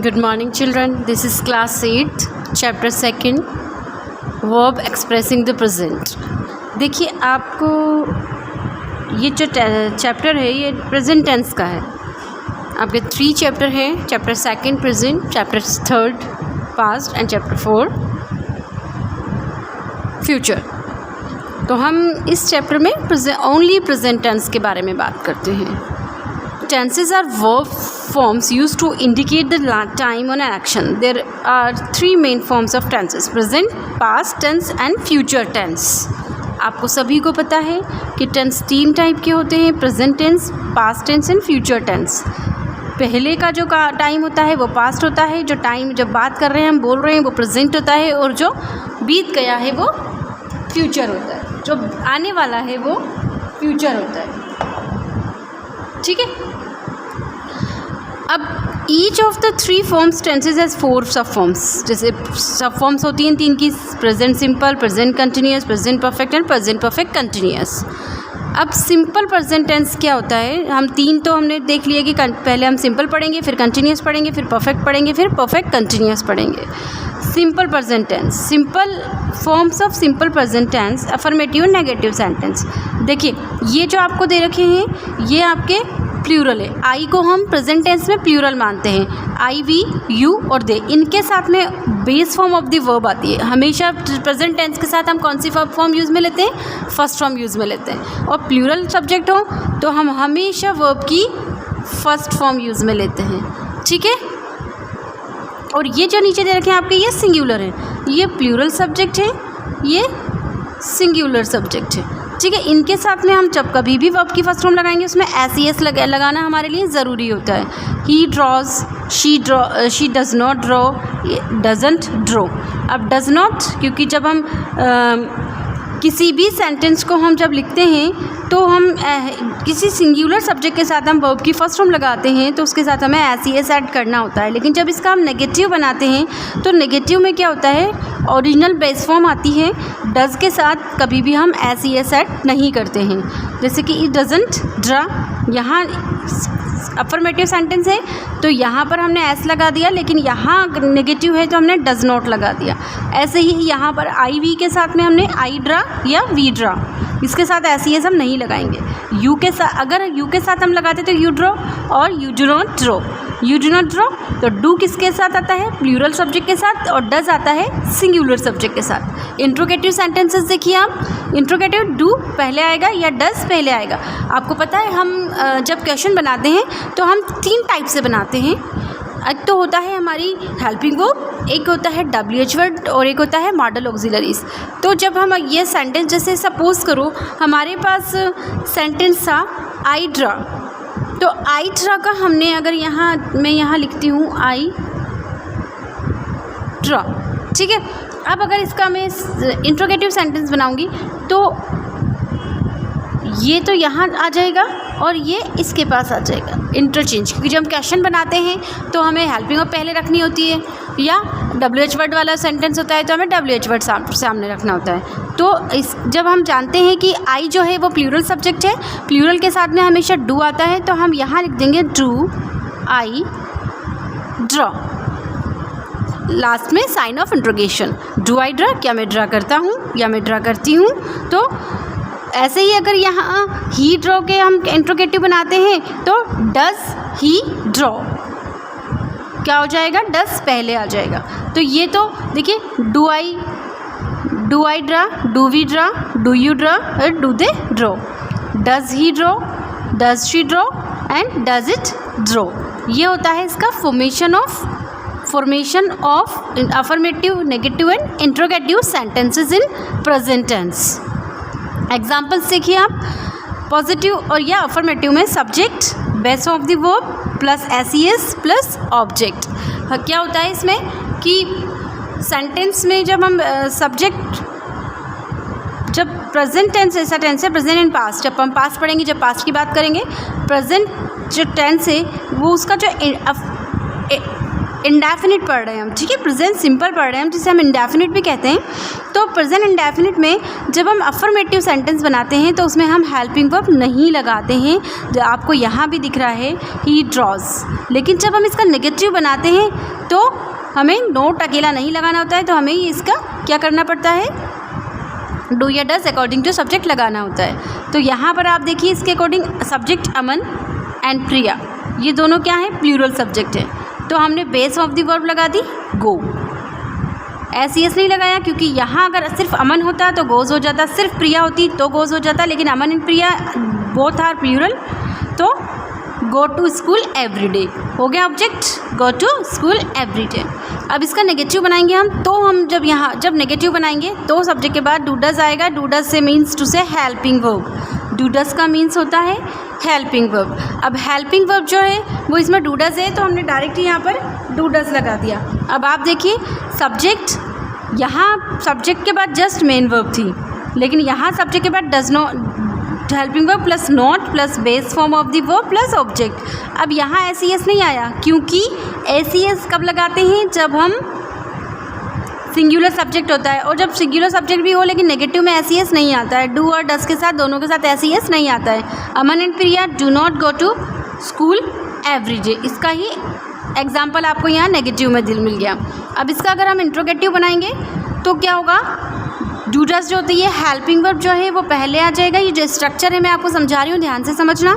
Good morning children, this is class 8 chapter 2 verb expressing the present। देखिए आपको ये जो चैप्टर है ये प्रेजेंट टेंस का है। आपके 3 चैप्टर हैं, chapter 2 present, chapter 3 past and chapter 4 future. तो हम इस चैप्टर में ओनली प्रेजेंट टेंस के बारे में बात करते हैं। Tenses are verb forms used to indicate the time on an action. There are 3 main forms of tenses: present, past tense and future tense. आपको सभी को पता है कि टेंस 3 टाइप के होते हैं: present tense, past tense and future tense. पहले का जो टाइम होता है वो पास्ट होता है, जो टाइम जब बात कर रहे हैं हम बोल रहे हैं वो प्रेजेंट होता है, और जो बीत गया है वो फ्यूचर होता है, जो आने वाला है वो फ्यूचर होता है। ठीक है। अब each of the 3 forms tenses has 4 सब फॉर्म्स। जैसे सब फॉर्म्स होती हैं 3 की: present simple, present continuous, present perfect and present perfect continuous. अब सिंपल प्रेजेंट टेंस क्या होता है? हम 3 तो हमने देख लिया कि पहले हम सिंपल पढ़ेंगे, फिर कंटिन्यूस पढ़ेंगे, फिर परफेक्ट पढ़ेंगे, फिर परफेक्ट कंटिन्यूस पढ़ेंगे। Simple present tense, simple forms of simple present tense, affirmative और नेगेटिव सेंटेंस। देखिए ये जो आपको दे रखे हैं ये आपके प्लूरल है। आई को हम प्रेजेंट टेंस में प्लूरल मानते हैं। आई, वी, यू और दे, इनके साथ में base form of the verb आती है। हमेशा प्रेजेंट टेंस के साथ हम कौन सी फॉर्म यूज़ में लेते हैं? फर्स्ट फॉर्म यूज़ में लेते हैं। और प्लूरल सब्जेक्ट हो तो हम हमेशा वर्ब की फर्स्ट फॉर्म यूज़ में लेते हैं। ठीक है। और ये जो नीचे दे रखे हैं आपके, ये सिंगुलर है, ये प्लूरल सब्जेक्ट है, ये सिंगुलर सब्जेक्ट है। ठीक है। इनके साथ में हम जब कभी भी वर्ब की फर्स्ट फॉर्म लगाएंगे उसमें एस लगाना हमारे लिए ज़रूरी होता है। ही drawers, she does not draw, doesn't draw. अब डज़ नॉट, क्योंकि जब हम किसी भी सेंटेंस को हम जब लिखते हैं तो हम किसी सिंगुलर सब्जेक्ट के साथ हम वर्ब की फर्स्ट फॉर्म लगाते हैं तो उसके साथ हमें एस ऐड करना होता है। लेकिन जब इसका हम नेगेटिव बनाते हैं तो नेगेटिव में क्या होता है? ओरिजिनल बेस फॉर्म आती है। डज़ के साथ कभी भी हम एस ऐड नहीं करते हैं। जैसे कि इट डजंट ड्रा, यहाँ अफर्मेटिव सेंटेंस है तो यहाँ पर हमने एस लगा दिया, लेकिन यहाँ नेगेटिव है तो हमने डज़ नॉट लगा दिया। ऐसे ही यहाँ पर आई, वी के साथ में हमने आई ड्रा या वी ड्रा, इसके साथ एस हम नहीं लगाएंगे। यू के साथ, अगर यू के साथ हम लगाते तो यू ड्रॉ और you do not draw. You do not draw तो डू किसके साथ आता है? प्लूरल सब्जेक्ट के साथ, और डज आता है सिंगुलर सब्जेक्ट के साथ। इंट्रोगेटिव सेंटेंसेस देखिए आप, इंट्रोगेटिव डू पहले आएगा या डज पहले आएगा। आपको पता है हम जब क्वेश्चन बनाते हैं तो हम 3 टाइप से बनाते हैं। एक तो होता है हमारी हेल्पिंग वर्ब, एक होता है WH वर्ड और एक होता है मॉडल ऑक्सिलरीज। तो जब हम ये सेंटेंस, जैसे सपोज करो हमारे पास सेंटेंस था आई ड्रा, तो आई ड्रा का हमने अगर यहाँ मैं यहाँ लिखती हूँ आई ड्रा। ठीक है। अब अगर इसका मैं इंट्रोगेटिव सेंटेंस बनाऊँगी तो ये तो यहाँ आ जाएगा और ये इसके पास आ जाएगा, इंटरचेंज। क्योंकि जब हम क्वेश्चन बनाते हैं तो हमें हेल्पिंग वर्ब पहले रखनी होती है, या WH वर्ड वाला सेंटेंस होता है तो हमें WH वर्ड सामने रखना होता है। तो जब हम जानते हैं कि आई जो है वो प्लूरल सब्जेक्ट है, प्लूरल के साथ में हमेशा डू आता है, तो हम यहाँ लिख देंगे डू आई ड्रॉ, लास्ट में sign of interrogation. Do I draw, क्या मैं ड्रा करता हूँ या मैं ड्रा करती हूँ। तो ऐसे ही अगर यहाँ ही ड्रॉ के हम इंट्रोगेटिव बनाते हैं तो डज ही ड्रॉ, क्या हो जाएगा? डज पहले आ जाएगा। तो ये तो देखिए do I draw, do we draw, do you draw और do they draw. Does he draw, does she draw and does it draw. ये होता है इसका formation of affirmative, negative and interrogative sentences in present tense. Examples देखिए आप। Positive और या affirmative में subject, base of the verb plus s plus object. क्या होता है इसमें कि सेंटेंस में जब हम सब्जेक्ट, जब प्रेजेंट टेंस ऐसा टेंस है, प्रेजेंट एंड पास्ट, जब हम पास्ट पढ़ेंगे, जब पास्ट की बात करेंगे, प्रेजेंट जो टेंस है वो उसका जो इंडेफिनिट पढ़ रहे हैं हम, ठीक है, प्रेजेंट सिंपल पढ़ रहे हैं हम, जिसे हम इंडेफिनिट भी कहते हैं। तो प्रेजेंट इंडेफिनिट में जब हम अफर्मेटिव सेंटेंस बनाते हैं तो उसमें हम हेल्पिंग वर्ब नहीं लगाते हैं, जो आपको यहाँ भी दिख रहा है ही ड्रॉज। लेकिन जब हम इसका नेगेटिव बनाते हैं तो हमें नोट अकेला नहीं लगाना होता है, तो हमें इसका क्या करना पड़ता है, डू या डज अकॉर्डिंग टू सब्जेक्ट लगाना होता है। तो यहाँ पर आप देखिए इसके अकॉर्डिंग सब्जेक्ट अमन एंड प्रिया, ये दोनों क्या है, प्लूरल सब्जेक्ट है, तो हमने बेस ऑफ द वर्ब लगा दी गो। एस नहीं लगाया क्योंकि यहाँ अगर सिर्फ अमन होता तो गोज़ हो जाता, सिर्फ प्रिया होती तो गोज़ हो जाता, लेकिन Aman and Priya both are plural, तो go to school every day हो गया object, go to school every day. अब इसका नेगेटिव बनाएंगे हम, तो हम जब नेगेटिव बनाएंगे तो सब्जेक्ट के बाद डू डज आएगा। डू डज से मीन्स टू से हेल्पिंग वर्ब, डू डज का मीन्स होता है हेल्पिंग वर्ब। अब हेल्पिंग वर्ब जो है वो इसमें डू डज है, तो हमने डायरेक्टली यहाँ पर डू डज लगा दिया। अब आप देखिए सब्जेक्ट, यहाँ सब्जेक्ट के बाद जस्ट मेन वर्ब थी, लेकिन यहाँ सब्जेक्ट के बाद does not, helping verb plus not plus base form of the verb plus object. अब यहाँ एस नहीं आया क्योंकि एस कब लगाते हैं, जब हम सिंगुलर सब्जेक्ट होता है, और जब सिंगुलर सब्जेक्ट भी हो लेकिन नेगेटिव में एस नहीं आता है। डू और डस के साथ दोनों के साथ एस नहीं आता है। Aman and Priya do not go to school every day, इसका ही एग्जाम्पल आपको यहाँ नेगेटिव में मिल गया। अब इसका अगर हम इंट्रोगेटिव बनाएंगे तो क्या होगा, डू डस जो होती है हेल्पिंग वर्ब जो है वो पहले आ जाएगा। ये जो स्ट्रक्चर है मैं आपको समझा रही हूँ, ध्यान से समझना,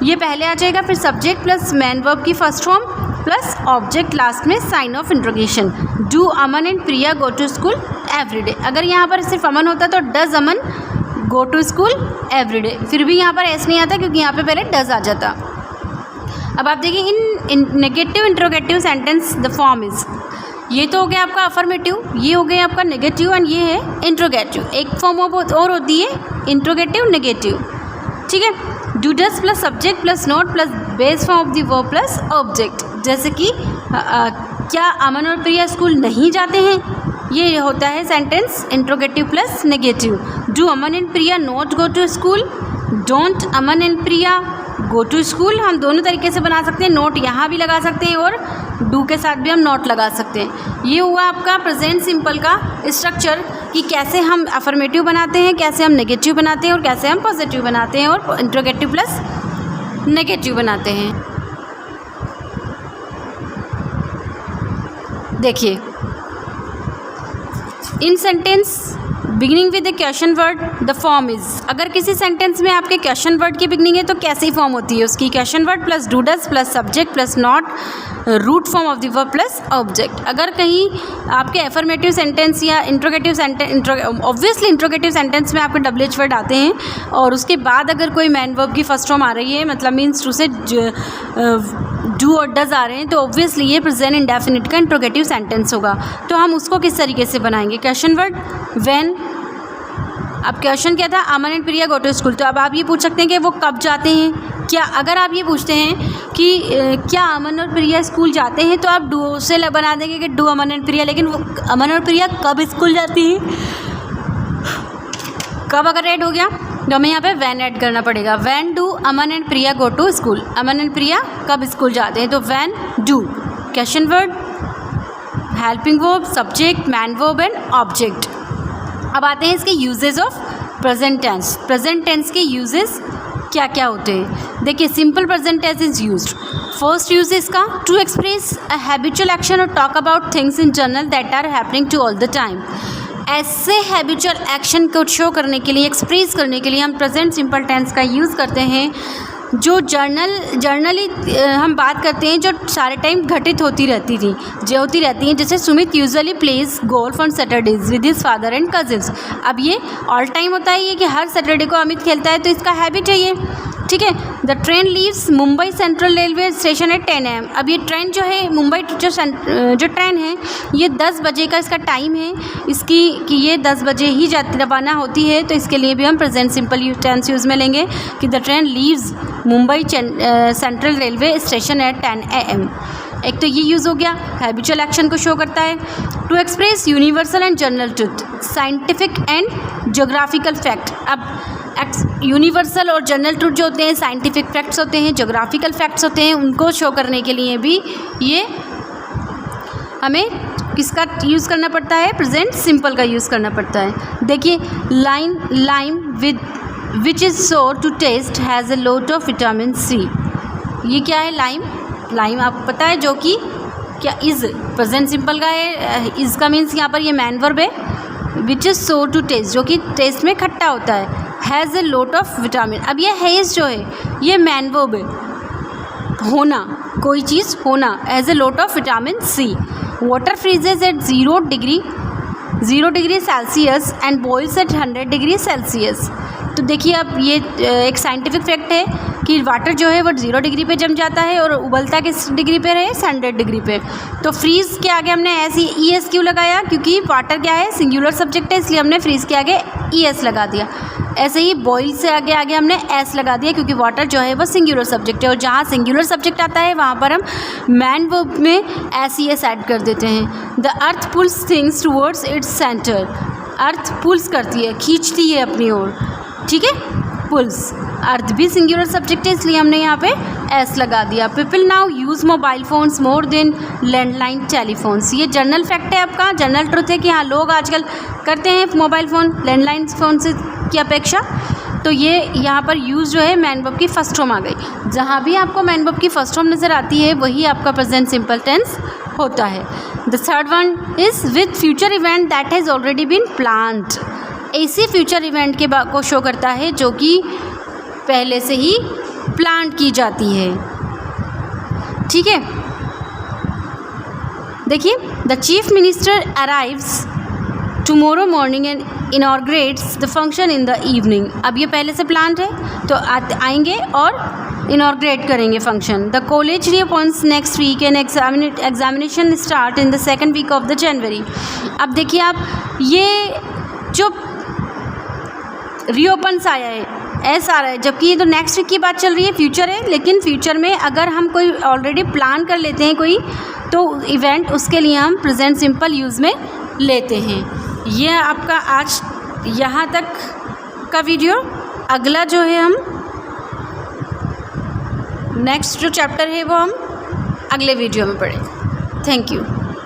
ये पहले आ जाएगा, फिर सब्जेक्ट प्लस मैन वर्ब की first form plus object last में sign of interrogation. Do Aman and Priya go to school every day. अगर यहाँ पर सिर्फ अमन होता तो does Aman go to school every day, फिर भी यहाँ पर एस नहीं आता क्योंकि यहाँ पे पहले डज आ जाता। अब आप देखिए in negative interrogative sentence the form is, ये तो हो गया आपका अफर्मेटिव, ये हो गया आपका नेगेटिव एंड ये है इंट्रोगेटिव। एक फॉर्म और होती है इंट्रोगेटिव नेगेटिव, ठीक है। Do does plus subject plus note plus base form of the verb plus object. जैसे कि क्या अमन और प्रिया स्कूल नहीं जाते हैं, ये होता है sentence interrogative plus negative. Do Aman and Priya not go to school, don't Aman and Priya go to school. हम दोनों तरीके से बना सकते हैं, नोट यहाँ भी लगा सकते हैं और डू के साथ भी हम नोट लगा सकते हैं। ये हुआ आपका प्रेजेंट सिंपल का स्ट्रक्चर कि कैसे हम अफर्मेटिव बनाते हैं, कैसे हम नेगेटिव बनाते हैं और कैसे हम पॉजिटिव बनाते हैं और इंट्रोगेटिव प्लस नेगेटिव बनाते हैं। देखिए in sentence beginning with the question word the form is, अगर किसी सेंटेंस में आपके क्वेश्चन वर्ड की बिगिनिंग है तो कैसी फॉर्म होती है उसकी, question word plus do does plus subject plus not root form of the verb plus object. अगर कहीं आपके एफर्मेटिव सेंटेंस या interrogative sentence, obviously interrogative sentence में आपके डब्ल्यूएच वर्ड आते हैं और उसके बाद अगर कोई मैन वर्ब की फर्स्ट फॉर्म आ रही है, मतलब मीन्स टू से डू और डज आ रहे हैं, तो ऑब्वियसली ये प्रेजेंट इंडेफिनिट का इंट्रोगेटिव सेंटेंस होगा। तो हम उसको किस तरीके से बनाएंगे, क्वेश्चन वर्ड व्हेन। अब क्वेश्चन क्या था, Aman and Priya go to school, तो अब आप ये पूछ सकते हैं कि वो कब जाते हैं। क्या अगर आप ये पूछते हैं कि क्या अमन और प्रिया स्कूल जाते हैं, तो आप डू से बना देंगे कि डू अमन एंड प्रिया, लेकिन वो अमन और प्रिया कब स्कूल जाती हैं, कब अगर ऐड हो गया तो हमें यहाँ पे वैन ऐड करना पड़ेगा। When do Aman and Priya go to school, Aman and Priya कब स्कूल जाते हैं, तो when do question word helping verb subject main verb and object. अब आते हैं इसके uses of present tense. Present tense के यूजेस क्या क्या होते हैं, देखिए simple present tense is used. First use इसका to express a habitual action और talk about things in general that are happening to all the time. ऐसे habitual action को शो करने के लिए, एक्सप्रेस करने के लिए हम प्रेजेंट सिंपल टेंस का यूज़ करते हैं। जो जर्नली हम बात करते हैं जो सारे टाइम घटित होती रहती हैं, जैसे Sumit usually plays golf on Saturdays with his father and cousins. अब ये ऑल टाइम होता है, ये कि हर सैटरडे को अमित खेलता है, तो इसका हैबिट है ये, ठीक है। The train leaves Mumbai central railway station at 10 AM। अब ये ट्रेन जो है मुंबई जो ट्रेन है ये 10 बजे का इसका टाइम है इसकी, कि ये 10 बजे ही रवाना होती है, तो इसके लिए भी हम प्रेजेंट सिंपल टेंस यूज़ में लेंगे कि the train leaves Mumbai central railway station at 10 AM। एक तो ये यूज़ हो गया, हैबिचुअल एक्शन को शो करता है। To express universal and general truth, scientific and geographical fact. अब यूनिवर्सल और जनरल ट्रुथ जो होते हैं, साइंटिफिक फैक्ट्स होते हैं, जोग्राफिकल फैक्ट्स होते हैं, उनको शो करने के लिए भी ये हमें किसका यूज़ करना पड़ता है, प्रेजेंट सिंपल का यूज़ करना पड़ता है। देखिए lime which is sour to taste has a lot of vitamin C. ये क्या है, लाइम आपको पता है, जो कि क्या इज़ प्रेजेंट सिंपल का है। इज़ का मीन्स यहाँ पर ये मैन वर्ब है। विच इज़ सोर टू टेस्ट, जो कि टेस्ट में खट्टा होता है। Has a lot of vitamin, अब ये हैज़ जो है ये मैन वर्ब है, होना, कोई चीज़ होना। Has a lot of vitamin C. Water freezes at 0 degree Celsius and boils at 100 degree Celsius. तो देखिए अब ये एक साइंटिफिक फैक्ट है कि वाटर जो है वो 0 डिग्री पे जम जाता है और उबलता किस डिग्री पे है, 100 डिग्री पे। तो फ्रीज़ के आगे हमने ऐसी ES क्यों लगाया, क्योंकि वाटर क्या है, सिंगुलर सब्जेक्ट है, इसलिए हमने फ्रीज़ के आगे ES लगा दिया। ऐसे ही बॉईल से आगे हमने S लगा दिया, क्योंकि वाटर जो है वो सिंगुलर सब्जेक्ट है, और जहाँ सिंगुलर सब्जेक्ट आता है वहाँ पर हम मैन वर्ब में SES ऐड कर देते हैं। The earth pulls things towards its centre. Earth pulls करती है, खींचती है अपनी ओर, ठीक है, पुल्स। अर्थ भी सिंगुलर सब्जेक्ट है, इसलिए हमने यहाँ पे S लगा दिया। People now use mobile phones more than landline telephones. ये जनरल फैक्ट है आपका, जनरल ट्रुथ है कि हाँ लोग आजकल करते हैं मोबाइल फ़ोन लैंडलाइन फ़ोन से की अपेक्षा। तो ये यहाँ पर यूज़ जो है मैन वर्ब की फर्स्ट फॉर्म आ गई। जहाँ भी आपको मैन वर्ब की फर्स्ट फॉर्म नज़र आती है वही आपका प्रेजेंट सिंपल टेंस होता है। The third one is with future event that has already been planned. ऐसी फ्यूचर इवेंट के को शो करता है जो कि पहले से ही प्लान की जाती है, ठीक है। देखिए, the chief minister arrives tomorrow morning and inaugurates the function in the evening. अब ये पहले से प्लान है, तो आएंगे और इनॉर्ग्रेट करेंगे function. The college reopens next week and examination start in the second week of the January. अब देखिए आप, ये जो रीओपन्स आया है, एस आ रहा है, जबकि ये तो नेक्स्ट वीक की बात चल रही है, फ्यूचर है। लेकिन फ्यूचर में अगर हम कोई ऑलरेडी प्लान कर लेते हैं कोई तो इवेंट, उसके लिए हम प्रेजेंट सिंपल यूज़ में लेते हैं। ये आपका आज यहाँ तक का वीडियो। अगला जो है हम नेक्स्ट जो चैप्टर है वो हम अगले वीडियो में पढ़ेंगे। Thank you.